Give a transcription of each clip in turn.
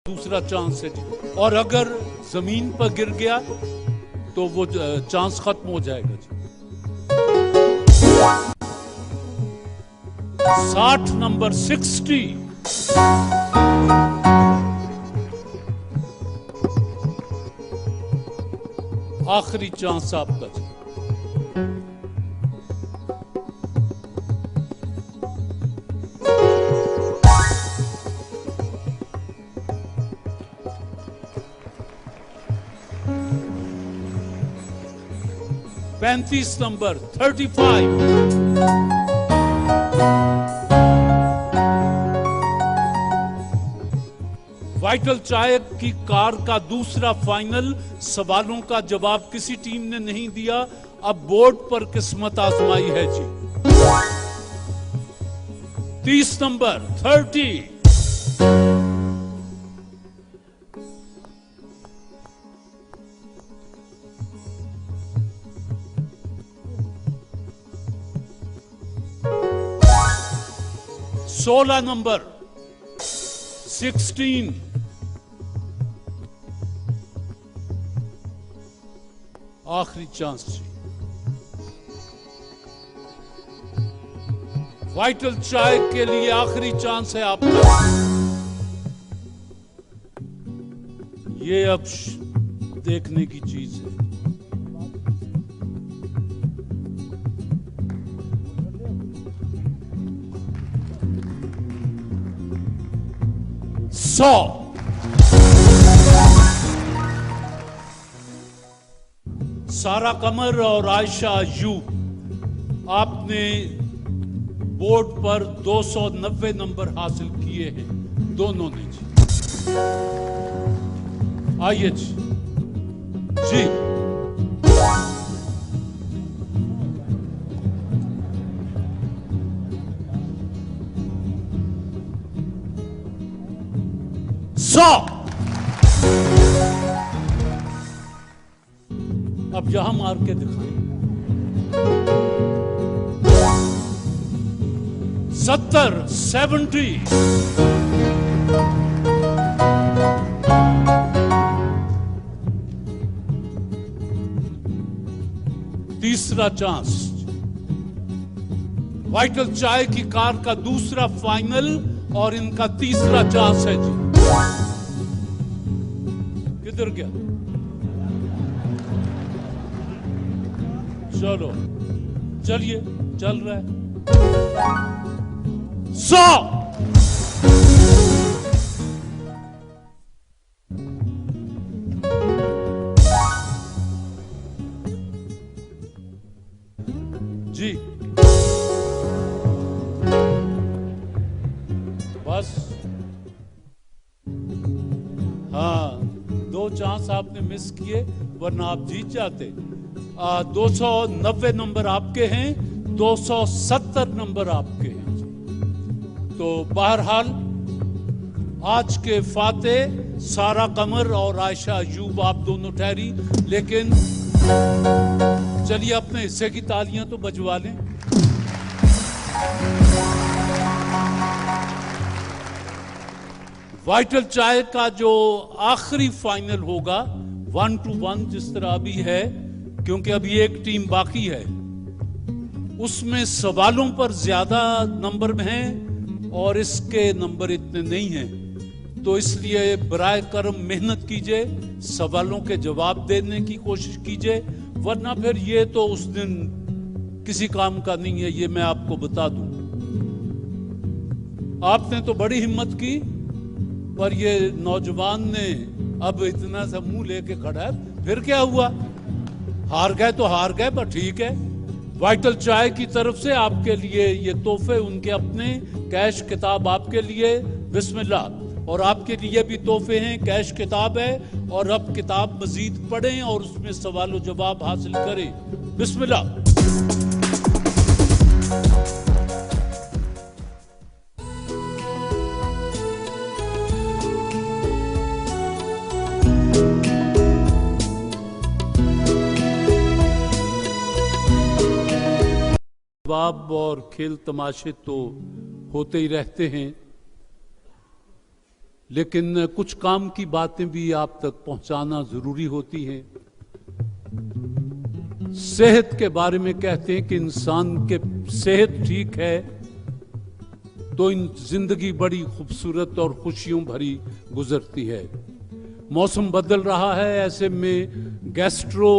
दूसरा चांस है जी। और अगर जमीन पर गिर गया तो वो चांस खत्म हो जाएगा जी। 60 नंबर 60। आखिरी चांस आपका जी। पैंतीस नंबर 35। वाइटल चाय की कार का दूसरा फाइनल। सवालों का जवाब किसी टीम ने नहीं दिया। अब बोर्ड पर किस्मत आजमाई है जी। 30 नंबर 30। सोलह नंबर 16। आखिरी चांस जी। वाइटल चाय के लिए आखिरी चांस है आपका। ये अब देखने की चीज है। सारा कमर और आयशा अयूब, आपने बोर्ड पर 290 नंबर हासिल किए हैं दोनों ने जी। आइए जी। जी 100। अब यहां मार के दिखाएं। 70। तीसरा चांस। वाइटल चाय की कार का दूसरा फाइनल और इनका तीसरा चांस है जी। किधर गया? चलो चलिए, चल रहा है। 100। जी बस। हाँ, 2 चांस आपने मिस किए, वरना आप जीत जाते। 290 नंबर आपके हैं, 270 नंबर आपके हैं। तो बहरहाल आज के फाते सारा कमर और आयशा अयूब आप दोनों ठहरी। लेकिन चलिए अपने हिस्से की तालियां तो बजवा लें। वाइटल चाय का जो आखिरी फाइनल होगा 1-1 जिस तरह अभी है, क्योंकि अभी एक टीम बाकी है, उसमें सवालों पर ज्यादा नंबर में हैं और इसके नंबर इतने नहीं हैं। तो इसलिए बराए करम मेहनत कीजिए, सवालों के जवाब देने की कोशिश कीजिए, वरना फिर ये तो उस दिन किसी काम का नहीं है, ये मैं आपको बता दूं। आपने तो बड़ी हिम्मत की, पर ये नौजवान ने अब इतना सा मुंह लेके खड़ा है। फिर क्या हुआ? हार गए तो हार गए, पर ठीक है। वाइटल चाय की तरफ से आपके लिए ये तोहफे, उनके अपने कैश किताब आपके लिए, बिस्मिल्लाह। और आपके लिए भी तोहफे हैं, कैश किताब है। और अब किताब मजीद पढ़ें और उसमें सवाल जवाब हासिल करें। बिस्मिल्लाह। जवाब और खेल तमाशे तो होते ही रहते हैं। लेकिन कुछ काम की बातें भी आप तक पहुंचाना जरूरी होती हैं। सेहत के बारे में कहते हैं कि इंसान के सेहत ठीक है तो इन जिंदगी बड़ी खूबसूरत और खुशियों भरी गुजरती है। मौसम बदल रहा है, ऐसे में गैस्ट्रो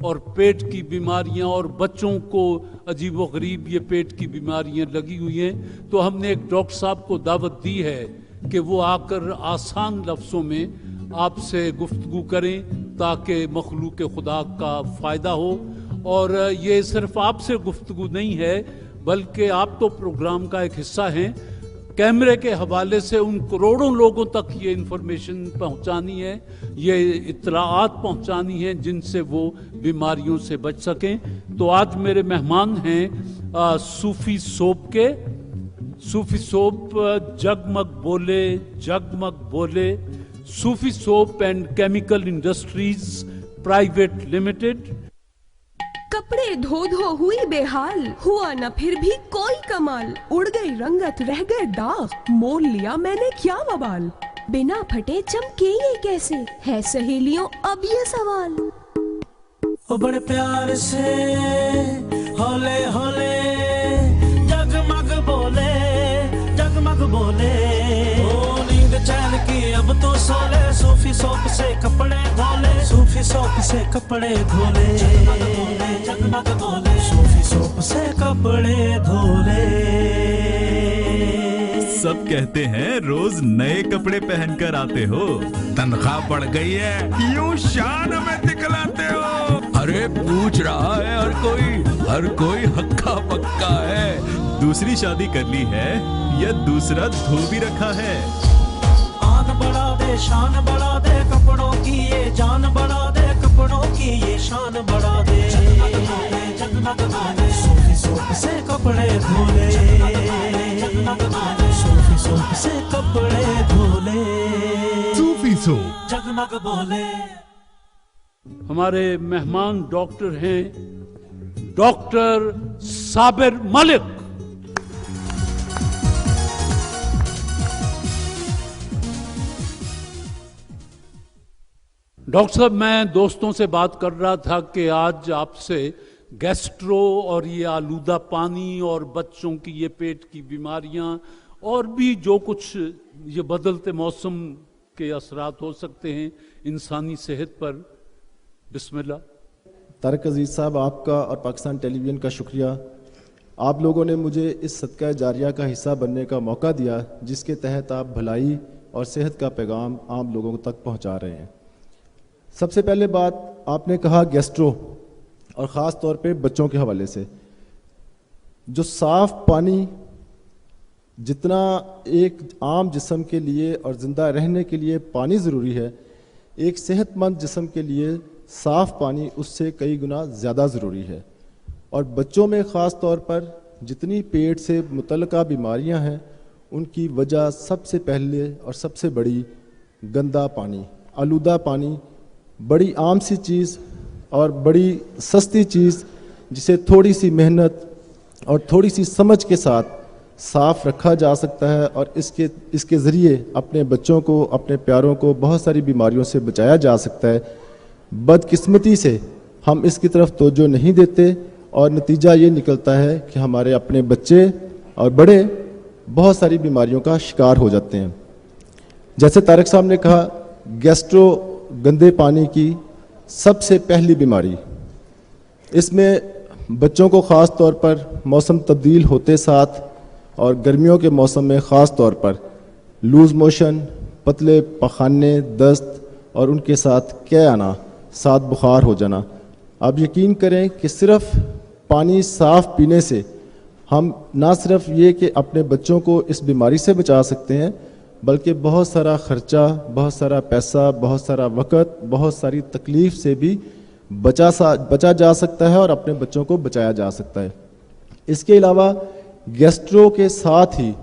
और पेट की बीमारियां और बच्चों को अजीबोगरीब ये पेट की बीमारियां लगी हुई हैं, तो हमने एक डॉक्टर साहब को दावत दी है कि वो आकर आसान लफ्ज़ों में आपसे गुफ्तगू करें ताकि मखलूक खुदा का फ़ायदा हो। और ये सिर्फ आपसे गुफ्तगू नहीं है बल्कि आप तो प्रोग्राम का एक हिस्सा हैं। कैमरे के हवाले से उन करोड़ों लोगों तक ये इंफॉर्मेशन पहुंचानी है, ये इत्तलाआत पहुंचानी है जिनसे वो बीमारियों से बच सकें। तो आज मेरे मेहमान हैं सूफी सोप के। सूफी सोप जगमग बोले Sufi soap and chemical industries private limited. कपड़े धो धो हुई बेहाल, हुआ न फिर भी कोई कमाल, उड़ गई रंगत रह गए दाग, मोल लिया मैंने क्या वबाल, बिना फटे चमके ये कैसे, है सहेलियों अब ये सवाल। ओ बड़े प्यार से होले होले जगमग बोले ओ नींद चैन की अब तो सोले, सूफी सोप से कपड़े धोले, सूफी सोप से कपड़े धोले, जगमग बोले सूफी सोप से कपड़े धोले। सब कहते हैं रोज नए कपड़े पहनकर आते हो, तनख्वाह बढ़ गई है यूं शान में दिखलाते हो। अरे पूछ रहा है हर कोई हक्का पक्का है। दूसरी शादी कर ली है या दूसरा धोबी रखा है। आन बढ़ा दे शान बढ़ा दे कपड़ों की ये जान बढ़ा दे, कपड़ों की ये शान बढ़ा दे, जगमग बोले सूफी सोप से कपड़े धोले, जगमग बोले सूफी सोप से कपड़े धोले, सूफी सोप जगमग बोले। हमारे मेहमान डॉक्टर हैं डॉक्टर साबिर मलिक। डॉक्टर साहब, मैं दोस्तों से बात कर रहा था कि आज आपसे गैस्ट्रो और ये आलूदा पानी और बच्चों की ये पेट की बीमारियां और भी जो कुछ ये बदलते मौसम के असरात हो सकते हैं इंसानी सेहत पर, बिस्मिल्लाह। तारिक अजीज़ साहब, आपका और पाकिस्तान टेलीविज़न का शुक्रिया। आप लोगों ने मुझे इस सदका जारिया का हिस्सा बनने का मौका दिया जिसके तहत आप भलाई और सेहत का पैगाम आम लोगों तक पहुंचा रहे हैं। सबसे पहले बात आपने कहा गैस्ट्रो और ख़ास तौर पे बच्चों के हवाले से। जो साफ़ पानी जितना एक आम जिस्म के लिए और ज़िंदा रहने के लिए पानी ज़रूरी है, एक सेहतमंद जिस्म के लिए साफ़ पानी उससे कई गुना ज़्यादा ज़रूरी है। और बच्चों में ख़ास तौर पर जितनी पेट से मुतल्लिका बीमारियां हैं उनकी वजह सबसे पहले और सबसे बड़ी गंदा पानी, आलूदा पानी, बड़ी आम सी चीज़ और बड़ी सस्ती चीज़ जिसे थोड़ी सी मेहनत और थोड़ी सी समझ के साथ साफ़ रखा जा सकता है और इसके ज़रिए अपने बच्चों को, अपने प्यारों को बहुत सारी बीमारियों से बचाया जा सकता है। बदकिस्मती से हम इसकी तरफ तवज्जो नहीं देते और नतीजा ये निकलता है कि हमारे अपने बच्चे और बड़े बहुत सारी बीमारियों का शिकार हो जाते हैं। जैसे तारिक साहब ने कहा, गैस्ट्रो गंदे पानी की सबसे पहली बीमारी, इसमें बच्चों को ख़ास तौर पर मौसम तब्दील होते साथ और गर्मियों के मौसम में ख़ास तौर पर लूज़ मोशन, पतले पखाने, दस्त और उनके साथ कै आना, साथ बुखार हो जाना। आप यकीन करें कि सिर्फ पानी साफ़ पीने से हम ना सिर्फ ये कि अपने बच्चों को इस बीमारी से बचा सकते हैं बल्कि बहुत सारा ख़र्चा, बहुत सारा पैसा, बहुत सारा वक़्त, बहुत सारी तकलीफ़ से भी बचा जा सकता है और अपने बच्चों को बचाया जा सकता है। इसके अलावा गैस्ट्रो के साथ ही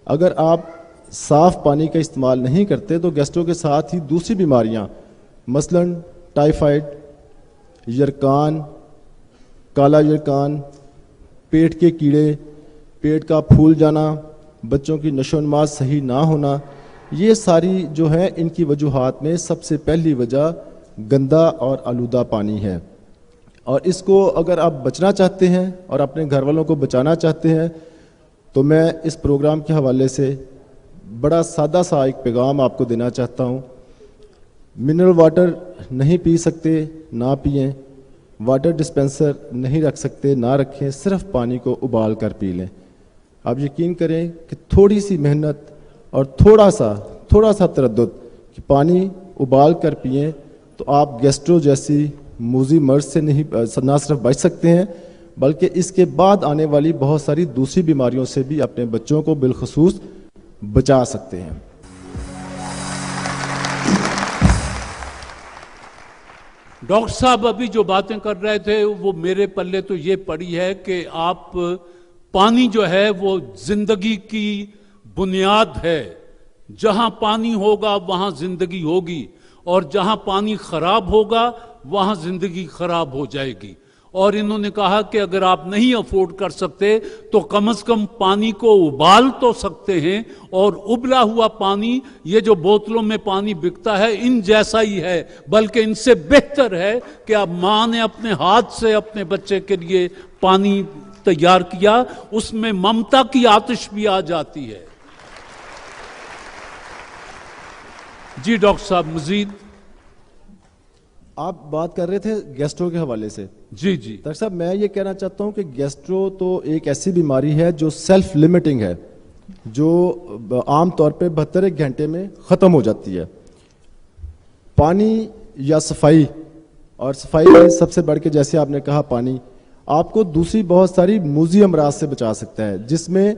अगर आप साफ़ पानी का इस्तेमाल नहीं करते तो गैस्ट्रो के साथ ही दूसरी बीमारियां मसलन टाइफाइड, यरकान, काला यरकान, पेट के कीड़े, पेट का फूल जाना, बच्चों की नशोन्माद सही ना होना, یہ ساری جو ہیں ان کی وجوہات میں سب سے پہلی وجہ گندا اور آلودہ پانی ہے. اور اس کو اگر آپ بچنا چاہتے ہیں اور اپنے گھر والوں کو بچانا چاہتے ہیں تو میں اس پروگرام کے حوالے سے بڑا سادہ سا ایک پیغام آپ کو دینا چاہتا ہوں. منرل واٹر نہیں پی سکتے نہ پئیں, واٹر ڈسپینسر نہیں رکھ سکتے نہ رکھیں, صرف پانی کو ابال کر پی لیں. آپ یقین کریں کہ تھوڑی سی محنت اور تھوڑا سا تردد کہ پانی ابال کر پئیں تو آپ گیسٹرو جیسی موذی مرض سے نہ صرف بچ سکتے ہیں بلکہ اس کے بعد آنے والی بہت ساری دوسری بیماریوں سے بھی اپنے بچوں کو بالخصوص بچا سکتے ہیں. ڈاکٹر صاحب ابھی جو باتیں کر رہے تھے وہ میرے پلے تو یہ پڑی ہے کہ آپ پانی جو ہے وہ زندگی کی بنیاد ہے. جہاں پانی ہوگا وہاں زندگی ہوگی, اور جہاں پانی خراب ہوگا وہاں زندگی خراب ہو جائے گی. اور انہوں نے کہا کہ اگر آپ نہیں افورڈ کر سکتے تو کم از کم پانی کو ابال تو سکتے ہیں, اور ابلا ہوا پانی یہ جو بوتلوں میں پانی بکتا ہے ان جیسا ہی ہے, بلکہ ان سے بہتر ہے کہ اب ماں نے اپنے ہاتھ سے اپنے بچے کے لیے پانی تیار کیا, اس میں ممتا کی آتش بھی آ جاتی ہے. جی ڈاکٹر صاحب مزید. آپ بات کر رہے تھے گیسٹرو کے حوالے سے. جی ڈاکٹر صاحب میں یہ کہنا چاہتا ہوں کہ گیسٹرو تو ایک ایسی بیماری ہے جو سیلف لمیٹنگ ہے, جو عام طور پہ 72 گھنٹے میں ختم ہو جاتی ہے. پانی یا صفائی, اور صفائی میں سب سے بڑھ کے جیسے آپ نے کہا پانی آپ کو دوسری بہت ساری موذی امراض سے بچا سکتا ہے, جس میں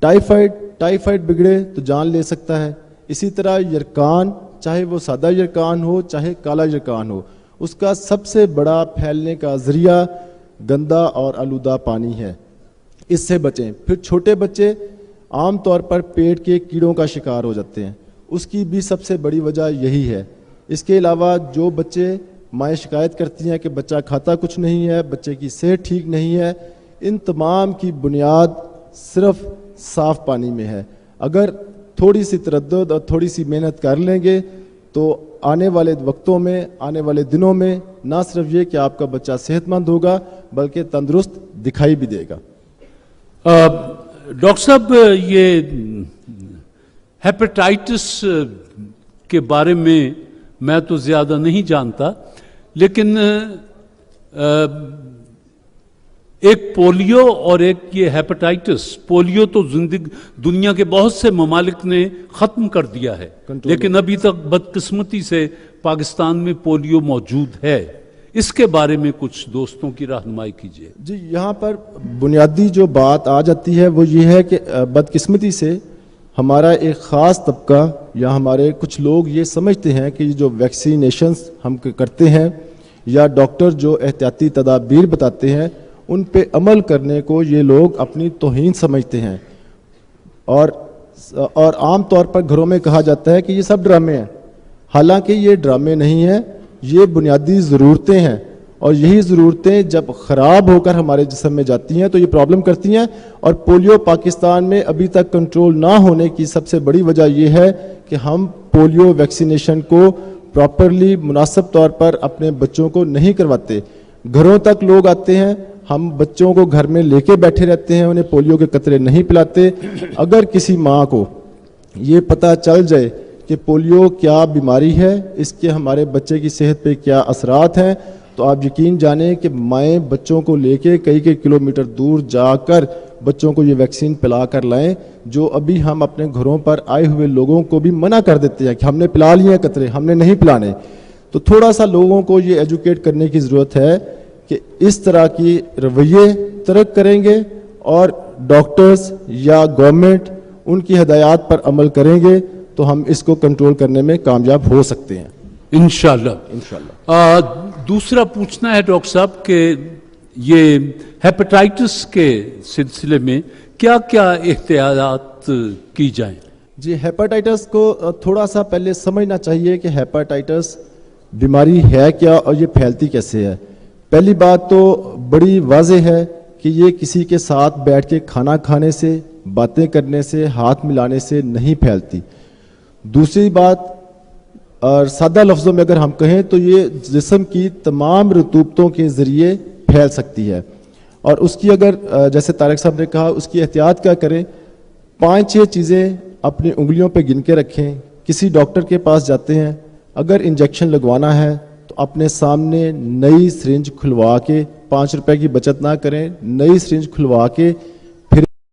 ٹائیفائڈ بگڑے تو جان لے سکتا ہے. اسی طرح یرکان, چاہے وہ سادہ یرکان ہو چاہے کالا یرکان ہو, اس کا سب سے بڑا پھیلنے کا ذریعہ گندا اور آلودہ پانی ہے. اس سے بچیں. پھر چھوٹے بچے عام طور پر پیٹ کے کیڑوں کا شکار ہو جاتے ہیں, اس کی بھی سب سے بڑی وجہ یہی ہے. اس کے علاوہ جو بچے مائیں شکایت کرتی ہیں کہ بچہ کھاتا کچھ نہیں ہے, بچے کی صحت ٹھیک نہیں ہے, ان تمام کی بنیاد صرف صاف پانی میں ہے. اگر تھوڑی سی تردد اور تھوڑی سی محنت کر لیں گے تو آنے والے وقتوں میں, آنے والے دنوں میں نہ صرف یہ کہ آپ کا بچہ صحت مند ہوگا بلکہ تندرست دکھائی بھی دے گا. ڈاکٹر صاحب یہ ہیپاٹائٹس کے بارے میں تو زیادہ نہیں جانتا, لیکن ایک پولیو اور ایک یہ ہیپاٹائٹس. پولیو تو دنیا کے بہت سے ممالک نے ختم کر دیا ہے, لیکن ابھی تک بدقسمتی سے پاکستان میں پولیو موجود ہے. اس کے بارے میں کچھ دوستوں کی رہنمائی کیجیے. جی یہاں پر بنیادی جو بات آ جاتی ہے وہ یہ ہے کہ بدقسمتی سے ہمارا ایک خاص طبقہ یا ہمارے کچھ لوگ یہ سمجھتے ہیں کہ جو ویکسینیشنز ہم کرتے ہیں یا ڈاکٹر جو احتیاطی تدابیر بتاتے ہیں ان پہ عمل کرنے کو یہ لوگ اپنی توہین سمجھتے ہیں, اور عام طور پر گھروں میں کہا جاتا ہے کہ یہ سب ڈرامے ہیں. حالانکہ یہ ڈرامے نہیں ہیں, یہ بنیادی ضرورتیں ہیں, اور یہی ضرورتیں جب خراب ہو کر ہمارے جسم میں جاتی ہیں تو یہ پرابلم کرتی ہیں. اور پولیو پاکستان میں ابھی تک کنٹرول نہ ہونے کی سب سے بڑی وجہ یہ ہے کہ ہم پولیو ویکسینیشن کو پراپرلی مناسب طور پر اپنے بچوں کو نہیں کرواتے. گھروں تک لوگ آتے ہیں, ہم بچوں کو گھر میں لے کے بیٹھے رہتے ہیں, انہیں پولیو کے قطرے نہیں پلاتے. اگر کسی ماں کو یہ پتہ چل جائے کہ پولیو کیا بیماری ہے, اس کے ہمارے بچے کی صحت پہ کیا اثرات ہیں, تو آپ یقین جانیں کہ مائیں بچوں کو لے کے کئی کلومیٹر دور جا کر بچوں کو یہ ویکسین پلا کر لائیں, جو ابھی ہم اپنے گھروں پر آئے ہوئے لوگوں کو بھی منع کر دیتے ہیں کہ ہم نے پلا لیے ہیں قطرے, ہم نے نہیں پلانے. تو تھوڑا سا لوگوں کو یہ ایجوکیٹ کرنے کی ضرورت ہے کہ اس طرح کی رویے ترک کریں گے اور ڈاکٹرز یا گورنمنٹ ان کی ہدایات پر عمل کریں گے تو ہم اس کو کنٹرول کرنے میں کامیاب ہو سکتے ہیں انشاءاللہ. دوسرا پوچھنا ہے ڈاکٹر صاحب کہ یہ ہیپاٹائٹس کے سلسلے میں کیا کیا احتیاطات کی جائیں؟ جی ہیپاٹائٹس کو تھوڑا سا پہلے سمجھنا چاہیے کہ ہیپاٹائٹس بیماری ہے کیا اور یہ پھیلتی کیسے ہے. پہلی بات تو بڑی واضح ہے کہ یہ کسی کے ساتھ بیٹھ کے کھانا کھانے سے, باتیں کرنے سے, ہاتھ ملانے سے نہیں پھیلتی. دوسری بات اور سادہ لفظوں میں اگر ہم کہیں تو یہ جسم کی تمام رطوبتوں کے ذریعے پھیل سکتی ہے، اور اس کی اگر جیسے طارق صاحب نے کہا اس کی احتیاط کیا کریں، 5-6 چیزیں اپنی انگلیوں پہ گن کے رکھیں. کسی ڈاکٹر کے پاس جاتے ہیں، اگر انجیکشن لگوانا ہے تو اپنے سامنے نئی سرنج کھلوا کے 5 روپے کی بچت نہ کریں، نئی سرنج کھلوا کے